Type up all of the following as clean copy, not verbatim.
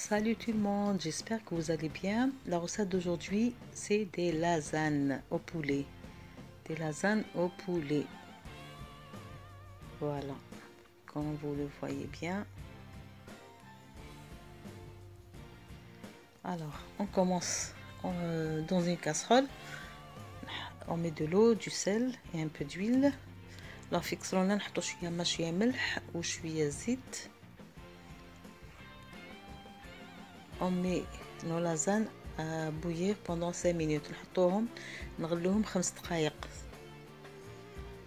Salut tout le monde, j'espère que vous allez bien. La recette d'aujourd'hui, c'est des lasagnes au poulet. Des lasagnes au poulet. Voilà, comme vous le voyez bien. Alors, on commence dans une casserole. On met de l'eau, du sel et un peu d'huile. Alors, فيكسرونا نحطو شوية ماء شوية ملح وشوية زيت. On met nos lasagnes à bouillir pendant 5 minutes. نحطوهم نغلوهم 5 دقائق.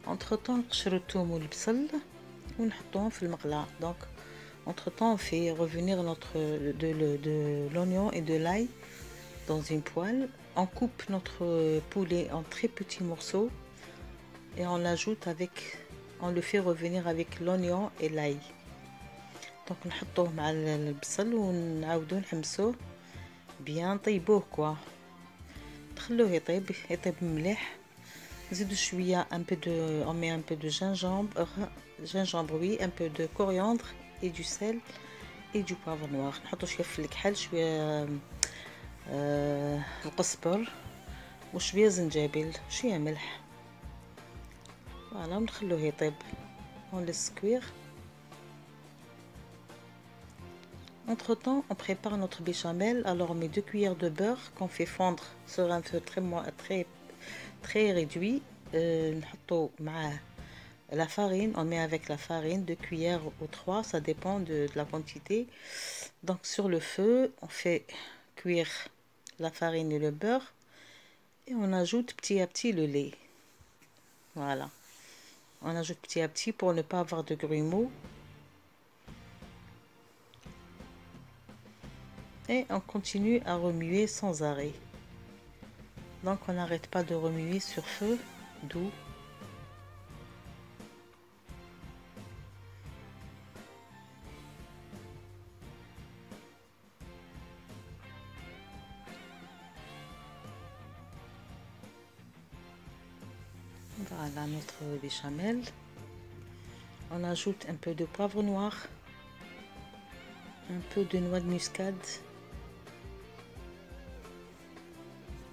Entre temps نقشرو الثوم والبصل ونحطوهم في المقلاة. Donc entre temps on fait revenir de l'oignon et de l'ail dans une poêle. On coupe notre poulet en très petits morceaux et on l'ajoute on le fait revenir avec l'oignon et l'ail. دونك نحطوه مع البصل ونعاودو نحمسوه بيان طيبوه كوا نخلوه يطيب مليح. نزيدو شويه un peu de gingembre oui, un peu de coriandre et du sel et du poivre noir. نحطو شويه في الكحل شويه القزبر وشويه زنجبيل شويه ملح. فوالا ونخلوه يطيب. on laisse cuire. Entre temps, on prépare notre béchamel. Alors, on met 2 cuillères de beurre qu'on fait fondre sur un feu très réduit. La farine, on met avec la farine 2 cuillères ou 3, ça dépend de la quantité. Donc, sur le feu, on fait cuire la farine et le beurre et on ajoute petit à petit le lait. Voilà. On ajoute petit à petit pour ne pas avoir de grumeaux. Et on continue à remuer sans arrêt. Donc on n'arrête pas de remuer sur feu doux. Voilà notre béchamel. On ajoute un peu de poivre noir, un peu de noix de muscade,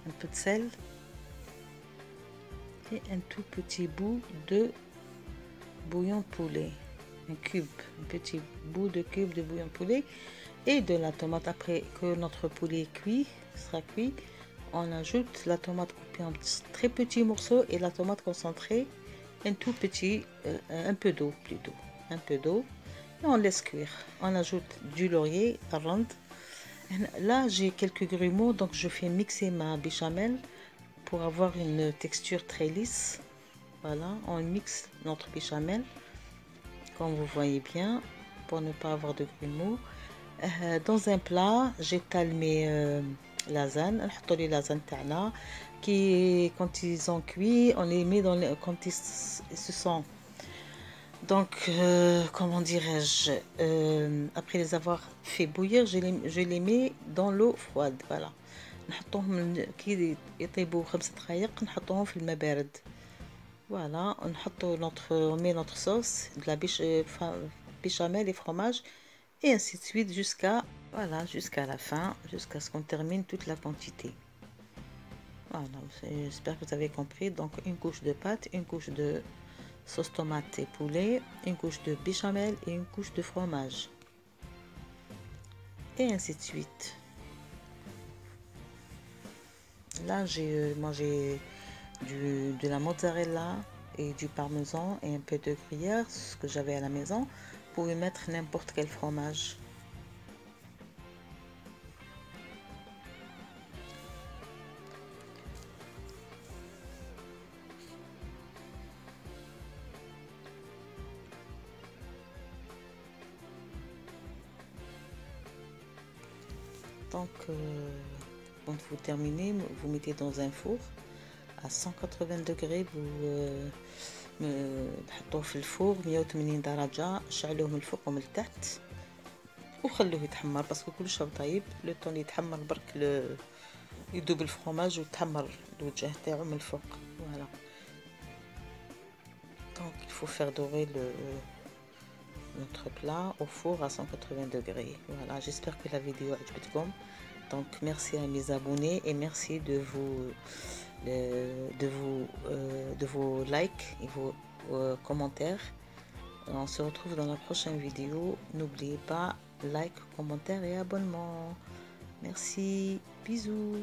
un peu de sel et un tout petit bout de bouillon de poulet, un petit bout de cube de bouillon de poulet et de la tomate. Après que notre poulet sera cuit, on ajoute la tomate coupée en très petits morceaux et la tomate concentrée, un tout petit, un peu d'eau plutôt, un peu d'eau, et on laisse cuire. On ajoute du laurier à ronde. Là j'ai quelques grumeaux, donc je fais mixer ma béchamel pour avoir une texture très lisse. Voilà, on mixe notre béchamel comme vous voyez bien pour ne pas avoir de grumeaux. Dans un plat j'étale mes lasagnes. نحطو les lasagnes تاعنا quand ils ont cuit on les met quand ils se sont donc comment dirais-je, après les avoir fait bouillir je les mets dans l'eau froide. Voilà, نحطوهم كي يطيبوا 5 دقائق نحطوهم في الماء بارد. Voilà, on met notre sauce de la béchamel et fromage et ainsi de suite jusqu'à la fin, jusqu'à ce qu'on termine toute la quantité. Voilà, j'espère que vous avez compris. Donc une couche de pâte, une couche de sauce tomate et poulet, une couche de béchamel et une couche de fromage et ainsi de suite. Là j'ai mangé de la mozzarella et du parmesan et un peu de gruyère, ce que j'avais à la maison. Vous pouvez mettre n'importe quel fromage. Donc quand vous terminez, vous mettez dans un four à 180 degrés. تحطوه في الفور 180 درجة. شعلوه من الفوق ومن التحت وخلوه يتحمر باسكو كلش طيب. لو طون يتحمر برك يذوب الفرomage ويتحمر الوجه تاعو من الفوق. Voilà. Donc il faut faire dorer notre plat au four à 180 degrés. Voilà, j'espère que la vidéo a été comme. Donc merci à mes abonnés et merci de vos likes et vos commentaires. On se retrouve dans la prochaine vidéo. N'oubliez pas like, commentaire et abonnement. Merci, bisous.